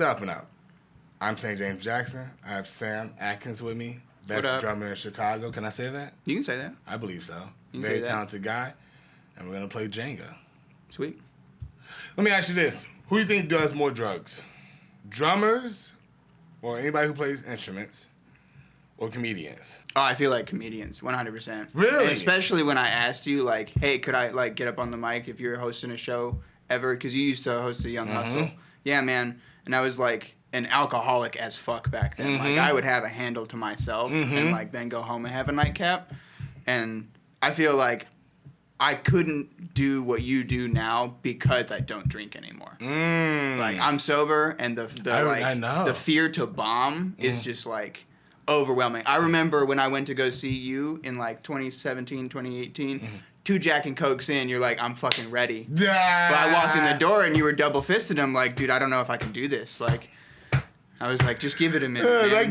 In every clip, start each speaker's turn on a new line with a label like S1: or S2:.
S1: up and up? I'm St. James Jackson. I have Sam Atkins with me, best drummer in Chicago. Can I say that?
S2: You can say that.
S1: I believe so.
S2: Very
S1: talented guy. And we're going to play Jenga.
S2: Sweet.
S1: Let me ask you this. Who do you think does more drugs? Drummers or anybody who plays instruments or comedians?
S2: Oh, I feel like comedians, 100%.
S1: Really?
S2: And especially when I asked you, like, hey, could I, like, get up on the mic if you're hosting a show ever? Because you used to host a Young Hustle. Yeah, man. And I was, like, an alcoholic as fuck back then. Like, I would have a handle to myself and, like, then go home and have a nightcap. And I feel like I couldn't do what you do now because I don't drink anymore. Like, I'm sober, and the fear to bomb is just, like, overwhelming. I remember when I went to go see you in, like, 2017, 2018, 2 Jack and Cokes in, you're like, I'm fucking ready. But I walked in the door, and you were double-fisted. I'm like, dude, I don't know if I can do this. Like, I was like, just give it a minute, man.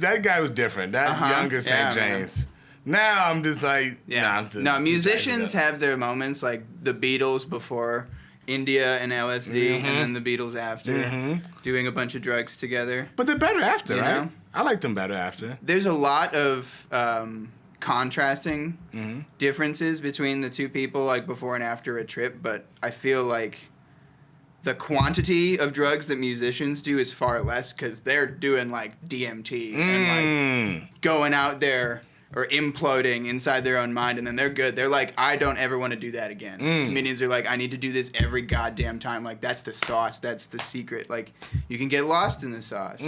S1: That guy was different. That younger St. James. Man. Now I'm just like,
S2: no, musicians have their moments, like the Beatles before India and LSD, and then the Beatles after, doing a bunch of drugs together.
S1: But they're better after, right? Know? I like them better after.
S2: There's a lot of contrasting differences between the two people, like before and after a trip, but I feel like the quantity of drugs that musicians do is far less because they're doing like DMT and like going out there or imploding inside their own mind, and then they're good. They're like, I don't ever want to do that again. Comedians are like, I need to do this every goddamn time. Like, that's the sauce. That's the secret. Like, you can get lost in the sauce.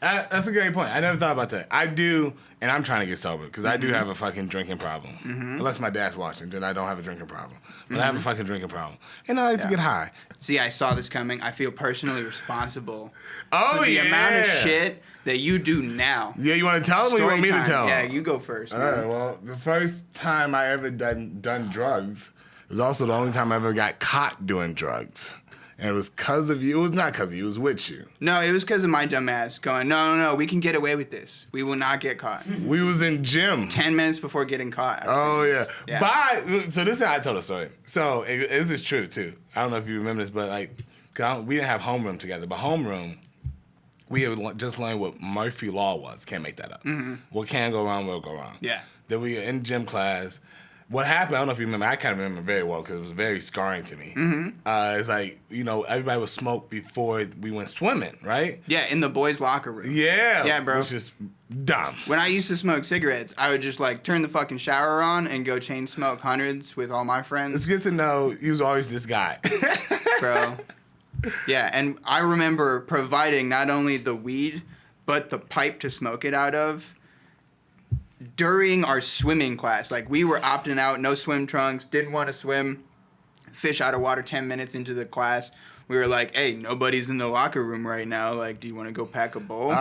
S1: That's a great point. I never thought about that. I do, and I'm trying to get sober because I do have a fucking drinking problem. Unless my dad's watching, then I don't have a drinking problem. But I have a fucking drinking problem. And I like to get high.
S2: See, I saw this coming. I feel personally responsible for the amount of shit that you do now.
S1: Yeah, you want to tell them or you want me to tell them?
S2: Yeah, you go first.
S1: All right, well, the first time I ever done drugs was also the only time I ever got caught doing drugs. And it was because of you. It was not because of you. It was with you.
S2: No, it was because of my dumb ass going, no, we can get away with this. We will not get caught.
S1: We was in gym.
S2: 10 minutes before getting caught.
S1: Oh, yeah. So this is how I told the story. So this is true, too. I don't know if you remember this, but like, we didn't have homeroom together. But homeroom, we had just learned what Murphy Law was. Can't make that up. What can go wrong will go wrong.
S2: Yeah.
S1: Then we were in gym class. What happened, I don't know if you remember, I kind of remember very well because it was very scarring to me. It's like, everybody would smoke before we went swimming, right?
S2: Yeah, in the boys' locker room.
S1: Yeah.
S2: Yeah, bro.
S1: It was just dumb.
S2: When I used to smoke cigarettes, I would just, like, turn the fucking shower on and go chain smoke hundreds with all my friends.
S1: It's good to know he was always this guy.
S2: Bro. Yeah, and I remember providing not only the weed, but the pipe to smoke it out of during our swimming class. Like, we were opting out, no swim trunks, didn't want to swim, fish out of water 10 minutes into the class. We were like, hey, nobody's in the locker room right now. Like, do you want to go pack a bowl?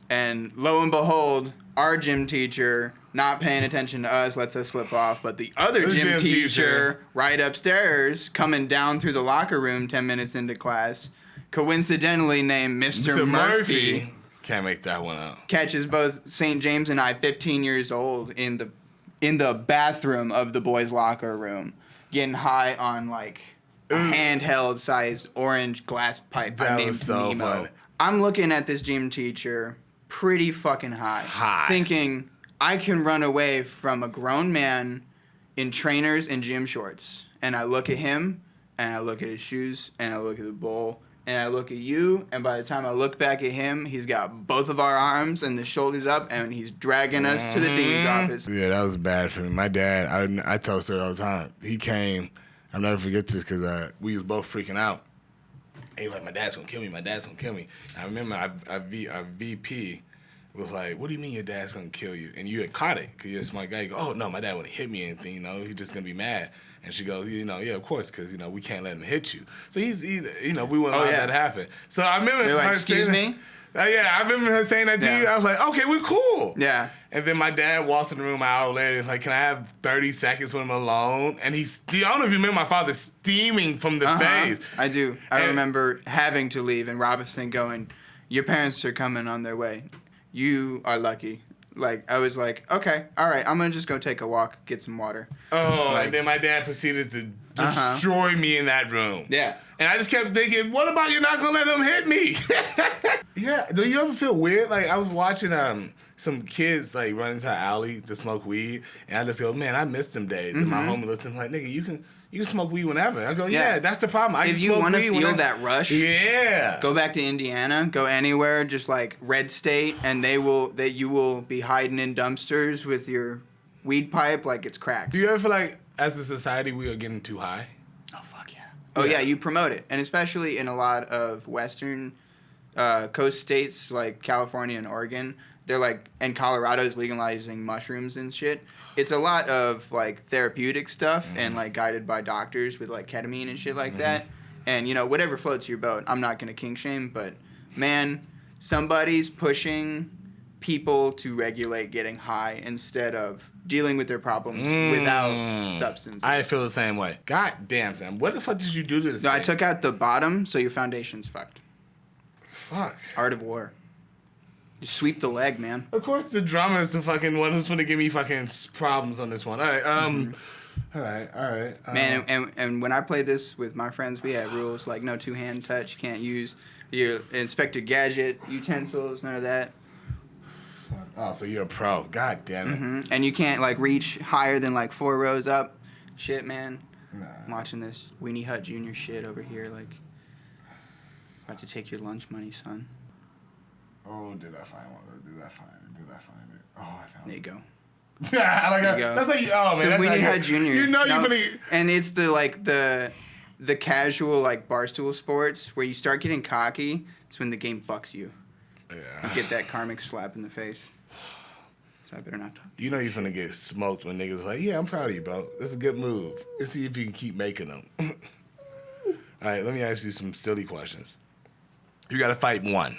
S2: And lo and behold, our gym teacher, not paying attention to us, lets us slip off. But the other gym teacher right upstairs, coming down through the locker room 10 minutes into class, coincidentally named Mr. Murphy.
S1: Can't make that one out.
S2: Catches both St. James and I, 15 years old, in the bathroom of the boys' locker room, getting high on like a handheld-sized orange glass pipe.
S1: That was so
S2: Nemo.
S1: funny.
S2: I'm looking at this gym teacher, pretty fucking high, thinking I can run away from a grown man in trainers and gym shorts. And I look at him, and I look at his shoes, and I look at the bowl. And I look at you, and by the time I look back at him, he's got both of our arms and the shoulders up, and he's dragging us to the dean's office.
S1: Yeah, that was bad for me. My dad, I tell the story all the time. He came, I'll never forget this because we was both freaking out. And he was like, my dad's going to kill me, my dad's going to kill me. And I remember our VP was like, what do you mean your dad's going to kill you? And you had caught it because you're a smart guy. You go, oh, no, my dad wouldn't hit me or anything, he's just going to be mad. And she goes, yeah, of course, because, we can't let him hit you. So we wouldn't allow that to happen. So I remember her
S2: like, excuse me?
S1: I remember her saying that to you. I was like, okay, we're cool.
S2: Yeah.
S1: And then my dad walks in the room an hour later and like, can I have 30 seconds with him alone? And I don't know if you remember my father steaming from the face.
S2: I do. I remember having to leave and Robinson going, your parents are coming on their way. You are lucky. Like, I was like, okay, all right, I'm going to just go take a walk, get some water.
S1: Oh, and then my dad proceeded to destroy me in that room.
S2: Yeah.
S1: And I just kept thinking, what about you're not gonna let him hit me? Yeah. Do you ever feel weird? Like I was watching some kids like run into an alley to smoke weed, and I just go, man, I missed them days. And my homie looks at me like, nigga, you can smoke weed whenever. I go, yeah, that's the problem.
S2: If you want to feel that rush, go back to Indiana, go anywhere, just like red state, and you will be hiding in dumpsters with your weed pipe like it's cracked.
S1: Do you ever feel like as a society we are getting too high?
S2: Oh fuck yeah. Oh yeah, you promote it, and especially in a lot of Western coast states like California and Oregon, they're like, and Colorado is legalizing mushrooms and shit. It's a lot of like therapeutic stuff and like guided by doctors with like ketamine and shit like that. And you know, whatever floats your boat. I'm not gonna kink shame, but man, somebody's pushing people to regulate getting high instead of dealing with their problems without substances.
S1: I feel the same way. God damn, Sam. What the fuck did you do to this
S2: No,
S1: thing?
S2: I took out the bottom, so your foundation's fucked.
S1: Fuck.
S2: Art of war. You sweep the leg, man.
S1: Of course, the drummer is the fucking one who's gonna give me fucking problems on this one. All right, all right.
S2: Man, and when I played this with my friends, we had rules like no two-hand touch. You can't use your Inspector Gadget utensils, none of that.
S1: Oh, so you're a pro. God damn it.
S2: And you can't like reach higher than like 4 rows up. Shit, man.
S1: Nah.
S2: I'm watching this Weenie Hut Jr. shit over here, like about to take your lunch money, son.
S1: Oh, did I find one? Did I find it? Oh, I found
S2: There
S1: it.
S2: you go.
S1: Yeah, I like
S2: There you
S1: that.
S2: go.
S1: That's like, oh man,
S2: So
S1: that's
S2: Weenie
S1: like
S2: Hut Jr.
S1: You know you're gonna.
S2: And it's the casual like barstool sports where you start getting cocky. It's when the game fucks you.
S1: Yeah.
S2: You get that karmic slap in the face. So I better not talk.
S1: You know you're finna get smoked when niggas like, yeah, I'm proud of you, bro. That's a good move. Let's see if you can keep making them. All right, let me ask you some silly questions. You gotta fight one.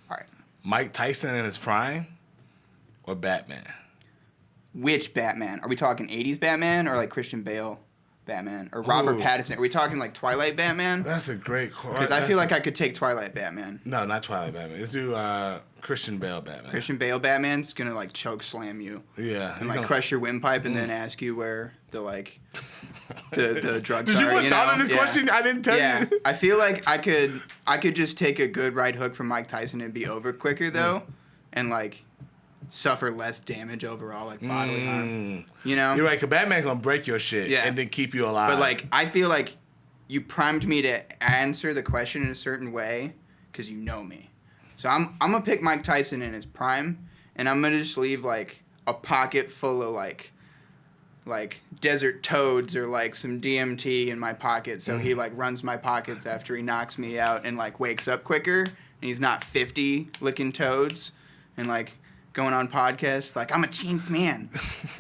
S2: All right.
S1: Mike Tyson in his prime or Batman?
S2: Which Batman? Are we talking 80s Batman or like Christian Bale Batman? Or Robert Pattinson? Are we talking like Twilight Batman?
S1: That's a great question.
S2: Because I feel like I could take Twilight Batman.
S1: No, not Twilight Batman. Let's do Christian Bale Batman.
S2: Christian Bale Batman's gonna like choke slam you.
S1: Yeah.
S2: And like crush your windpipe and then ask you where the like the drugs
S1: Did you
S2: are.
S1: put thought in this question? I didn't tell you.
S2: I feel like I could just take a good right hook from Mike Tyson and be over quicker though, and like suffer less damage overall, like bodily harm. You know?
S1: You're right, because Batman's gonna break your shit and then keep you alive.
S2: But like, I feel like you primed me to answer the question in a certain way because you know me. So I'm gonna pick Mike Tyson in his prime, and I'm gonna just leave like a pocket full of like desert toads or like some DMT in my pocket, so he like runs my pockets after he knocks me out and like wakes up quicker, and he's not 50 licking toads and like going on podcasts like I'm a chance man.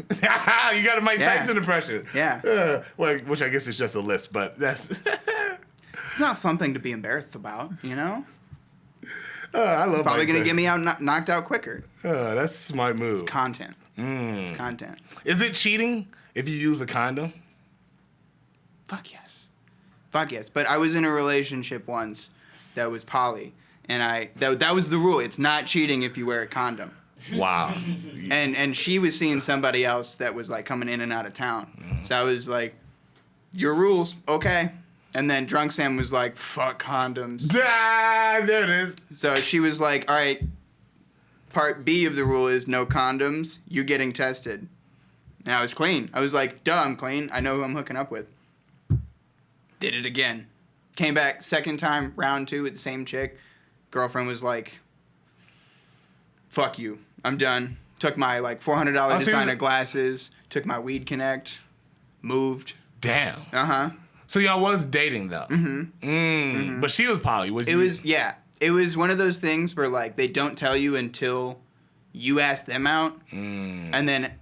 S1: You got a Mike Tyson impression.
S2: Yeah.
S1: Well, which I guess is just a list, but that's
S2: It's not something to be embarrassed about, you know.
S1: I love
S2: Probably
S1: Mike
S2: gonna
S1: Tyson.
S2: get me out knocked out quicker.
S1: That's a smart move.
S2: It's content. It's content.
S1: Is it cheating if you use a condom?
S2: Fuck yes. Fuck yes. But I was in a relationship once that was poly, and that was the rule. It's not cheating if you wear a condom.
S1: Wow.
S2: And she was seeing somebody else that was like coming in and out of town. So I was like, your rules, okay. And then Drunk Sam was like, fuck condoms.
S1: Ah, there it is.
S2: So she was like, all right, part B of the rule is no condoms. You getting tested. And I was clean. I was like, duh, I'm clean. I know who I'm hooking up with. Did it again. Came back second time, round 2 with the same chick. Girlfriend was like, fuck you. I'm done. Took my like $400 designer glasses. Took my Weed Connect. Moved.
S1: Damn.
S2: Uh-huh.
S1: So y'all was dating though. But she was poly.
S2: It was one of those things where like they don't tell you until you ask them out, and then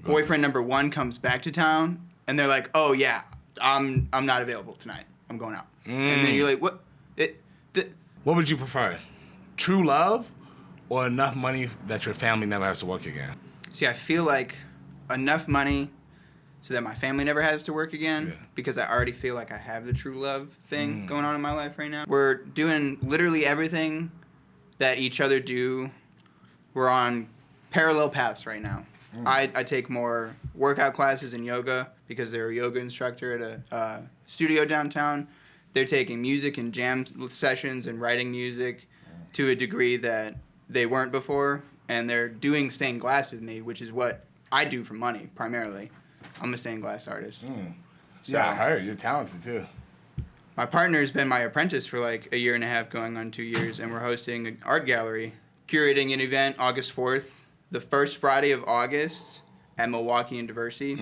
S2: boyfriend number 1 comes back to town, and they're like, "Oh yeah, I'm not available tonight. I'm going out." And then you're like, "What?"
S1: What would you prefer, true love, or enough money that your family never has to work again?
S2: See, I feel like enough money so that my family never has to work again, because I already feel like I have the true love thing going on in my life right now. We're doing literally everything that each other do. We're on parallel paths right now. I take more workout classes and yoga because they're a yoga instructor at a studio downtown. they're taking music and jam sessions and writing music to a degree that they weren't before, and they're doing stained glass with me, which is what I do for money primarily. I'm a stained glass artist. So,
S1: Yeah, I heard you're talented too.
S2: my partner's been my apprentice for like a year and a half, going on 2 years, and we're hosting an art gallery, curating an event August 4th, the first Friday of August at Milwaukee and Diversity.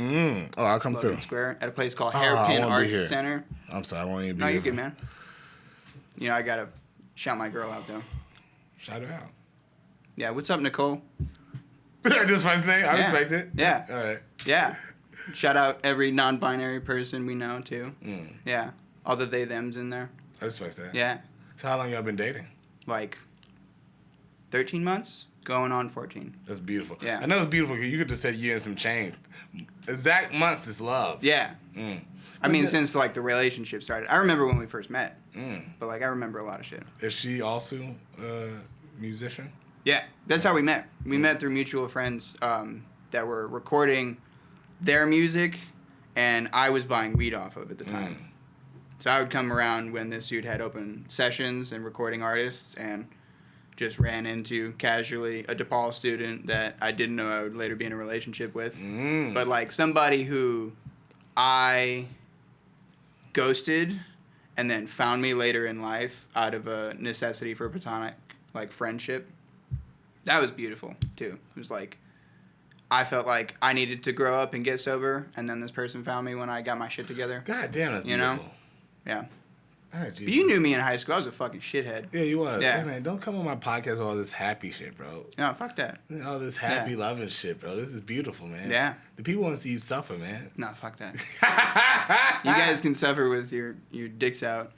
S1: Oh, I'll come
S2: Logan
S1: through.
S2: Square, at a place called
S1: I
S2: Hairpin
S1: won't be
S2: Arts
S1: here.
S2: Center.
S1: I'm sorry, I won't even be
S2: No,
S1: here.
S2: you're good, man. You know, I gotta shout my girl out though.
S1: Shout her out.
S2: Yeah, what's up, Nicole?
S1: Just first name? I
S2: Yeah.
S1: respect it.
S2: Yeah.
S1: All right.
S2: Yeah. Shout out every non-binary person we know too. Yeah. All the they thems in there.
S1: I respect that.
S2: Yeah.
S1: So how long y'all been dating?
S2: Like 13 months, going on 14.
S1: That's beautiful.
S2: Yeah.
S1: I know it's beautiful because you could just say you and some change. Exact months is love.
S2: Yeah.
S1: Mm.
S2: I mean,
S1: But
S2: since like the relationship started. I remember when we first met,
S1: Mm.
S2: but like I remember a lot of shit.
S1: Is she also a musician?
S2: Yeah, that's how we met. We met through mutual friends that were recording their music, and I was buying weed off of at the time. So I would come around when this dude had open sessions and recording artists, and just ran into casually a DePaul student that I didn't know I would later be in a relationship with. But like somebody who I ghosted and then found me later in life out of a necessity for platonic like friendship. That was beautiful too. It was like I felt like I needed to grow up and get sober, and then this person found me when I got my shit together.
S1: God damn, that's
S2: You
S1: beautiful.
S2: know? Yeah.
S1: All right, Jesus.
S2: But you knew me in high school. I was a fucking shithead.
S1: Yeah, you was.
S2: Yeah.
S1: Hey, man, don't come on my podcast with all this happy shit, bro.
S2: No, fuck that.
S1: All this happy, loving shit, bro. This is beautiful, man.
S2: Yeah.
S1: The people want to see you suffer, man.
S2: No, fuck that. You guys can suffer with your dicks out.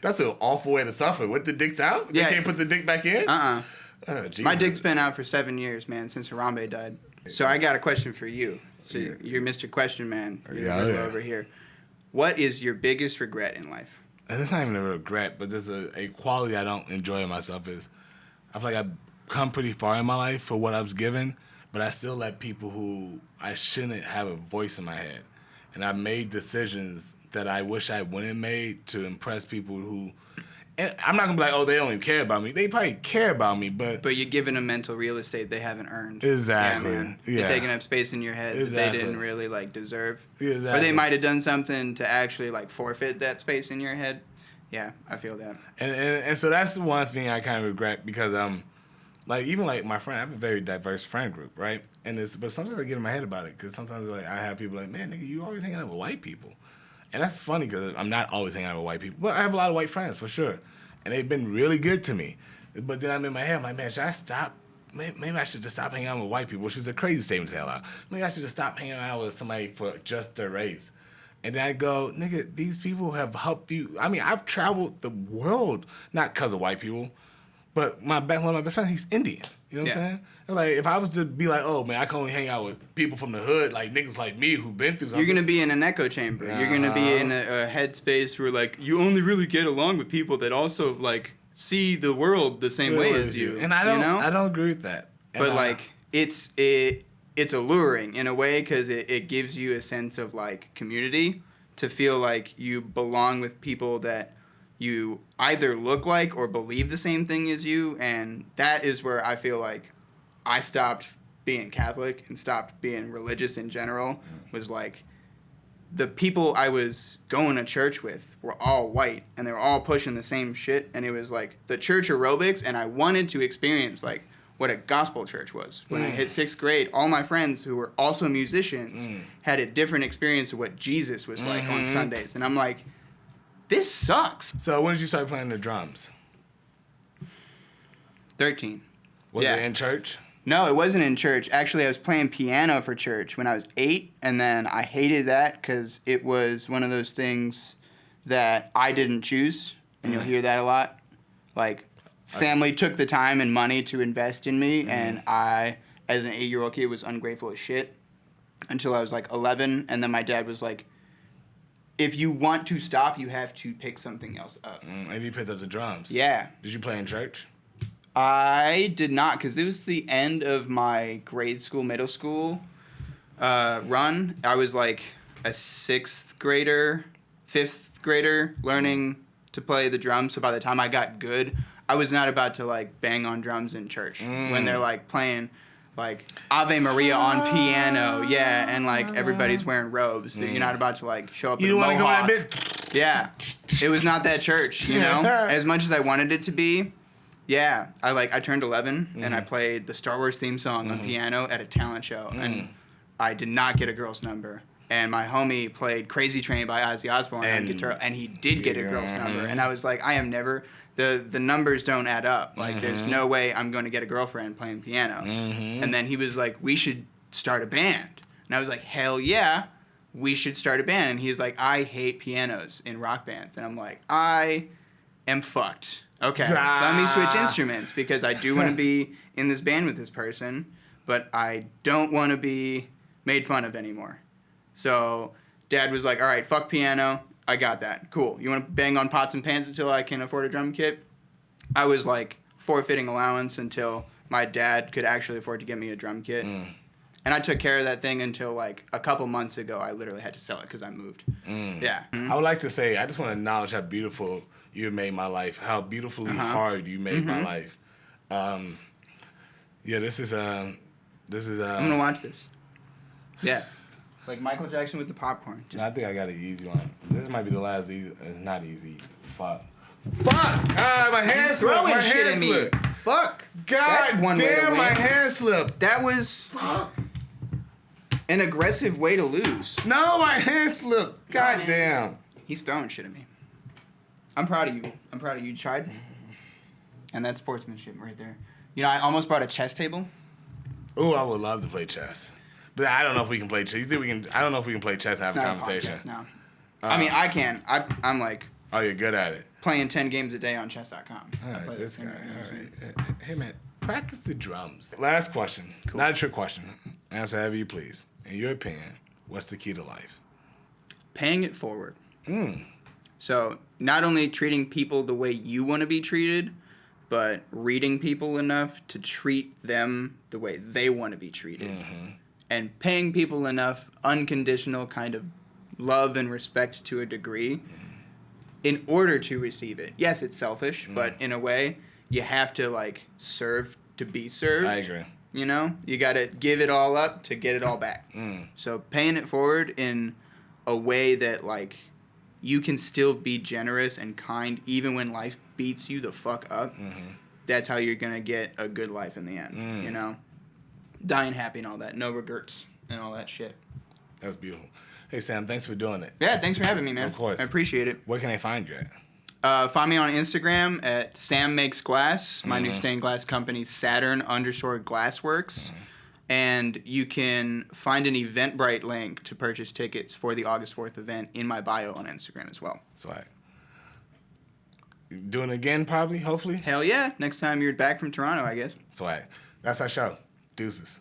S1: That's an awful way to suffer. With the dicks out?
S2: Yeah.
S1: They can't put the dick back in?
S2: Uh-uh.
S1: Oh, Jesus.
S2: My dick's been out for 7 years, man, since Harambe died. So I got a question for you. So you're Mr. Question Man. You're
S1: Yeah,
S2: the middle
S1: yeah.
S2: over here. What is your biggest regret in life?
S1: And it's not even a regret, but there's a quality I don't enjoy in myself is I feel like I've come pretty far in my life for what I was given, but I still let people who I shouldn't have a voice in my head. And I've made decisions that I wish I wouldn't have made to impress people who, and I'm not gonna be like, oh, they don't even care about me. They probably care about me, but
S2: But you're giving them mental real estate they haven't earned.
S1: Exactly.
S2: Yeah, man.
S1: Yeah.
S2: You're taking up space in your head that
S1: Exactly.
S2: they didn't really like deserve.
S1: Exactly.
S2: Or they might have done something to actually like forfeit that space in your head. Yeah, I feel that.
S1: And so that's the one thing I kind of regret because like even like my friend, I have a very diverse friend group, right? But sometimes I get in my head about it because sometimes like I have people like, man, nigga, you always hanging out with white people, and that's funny because I'm not always hanging out with white people, but I have a lot of white friends for sure, and they've been really good to me. But then I'm in my head, I'm like, man, should I stop? Maybe I should just stop hanging out with white people, which is a crazy statement to tell out. Maybe I should just stop hanging out with somebody for just their race. And then I go, nigga, these people have helped you. I mean, I've traveled the world, not because of white people, but one of my best friends, he's Indian. You know what I'm saying? And like, if I was to be like, oh, man, I can only hang out with people from the hood, like niggas like me who've been through something.
S2: You're going to be in an echo chamber. You're going to be in a headspace where, like, you only really get along with people that also, like, see the world the same way as you.
S1: And I don't,
S2: you know?
S1: I don't agree with that. And
S2: But, like, it's alluring in a way because it gives you a sense of, like, community to feel like you belong with people that you either look like or believe the same thing as you. And that is where I feel like I stopped being Catholic and stopped being religious in general. Was like the people I was going to church with were all white and they were all pushing the same shit. And it was like the church aerobics, and I wanted to experience like what a gospel church was. When I hit 6th grade, all my friends who were also musicians had a different experience of what Jesus was like on Sundays. And I'm like, this sucks.
S1: So when did you start playing the drums?
S2: 13.
S1: Was
S2: Yeah.
S1: it in church?
S2: No, it wasn't in church. Actually, I was playing piano for church when I was 8, and then I hated that because it was one of those things that I didn't choose, and you'll hear that a lot. Like, family took the time and money to invest in me, and I, as an 8-year-old kid, was ungrateful as shit until I was like 11, and then my dad was like, if you want to stop, you have to pick something else up.
S1: And you picked up the drums.
S2: Yeah.
S1: Did you play in church?
S2: I did not, because it was the end of my grade school, middle school run. I was like a 6th grader fifth grader learning to play the drums. So by the time I got good, I was not about to like bang on drums in church when they're like playing like Ave Maria on piano. Yeah, and like everybody's wearing robes. So you're not about to like show up in a mohawk. You don't want to go that bit? Yeah. It was not that church, you know? As much as I wanted it to be. Yeah, I turned 11 and I played the Star Wars theme song on piano at a talent show, and I did not get a girl's number. And my homie played Crazy Train by Ozzy Osbourne on guitar, and he did get a girl's number. And I was like, I am never, the numbers don't add up. Like, there's no way I'm going to get a girlfriend playing piano. And then he was like, we should start a band. And I was like, hell yeah, we should start a band. And he's like, I hate pianos in rock bands. And I'm like, I am fucked. Okay, let me switch instruments because I do want to be in this band with this person, but I don't want to be made fun of anymore. So Dad was like, all right, fuck piano. I got that. Cool. You want to bang on pots and pans until I can afford a drum kit? I was like forfeiting allowance until my dad could actually afford to get me a drum kit. And I took care of that thing until like a couple months ago. I literally had to sell it because I moved. Yeah.
S1: I would like to say, I just want to acknowledge how beautiful you made my life, how beautifully hard you made my life. Yeah, this is I'm
S2: gonna watch this. Yeah, like Michael Jackson with the popcorn.
S1: I think I got an easy one. This might be the last easy. It's not easy. Fuck. Ah, my hand slipped. My hand slipped.
S2: Fuck.
S1: God damn, my hand slipped.
S2: That was an aggressive way to lose.
S1: No, my hand slipped. God damn.
S2: He's throwing shit at me. I'm proud of you. You tried. And that's sportsmanship right there. You know, I almost brought a chess table.
S1: Ooh, I would love to play chess. But I don't know if we can play chess. You think we can? I don't know if we can play chess and have a conversation.
S2: Podcast, no. I mean, I can. I'm like...
S1: Oh, you're good at it.
S2: Playing 10 games a day on chess.com.
S1: All right, this guy. All right. Hey, man, practice the drums. Last question. Cool. Not a trick question. Answer however you please. In your opinion, what's the key to life?
S2: Paying it forward. So not only treating people the way you want to be treated, but reading people enough to treat them the way they want to be treated. And paying people enough unconditional kind of love and respect to a degree in order to receive it. Yes, it's selfish, but in a way, you have to like serve to be served.
S1: I agree.
S2: You know, you got to give it all up to get it all back. So paying it forward in a way that like you can still be generous and kind even when life beats you the fuck up. That's how you're going to get a good life in the end, you know? Dying happy and all that. No regrets and all that shit.
S1: That was beautiful. Hey, Sam, thanks for doing it.
S2: Yeah, thanks for having me, man.
S1: Of course.
S2: I appreciate it.
S1: Where can I find you at?
S2: Find me on Instagram at Sam Makes Glass. My new stained glass company, Saturn_Glassworks. And you can find an Eventbrite link to purchase tickets for the August 4th event in my bio on Instagram as well.
S1: Swag. Doing it again, probably, hopefully?
S2: Hell yeah. Next time you're back from Toronto, I guess.
S1: Swag. That's our show. Deuces.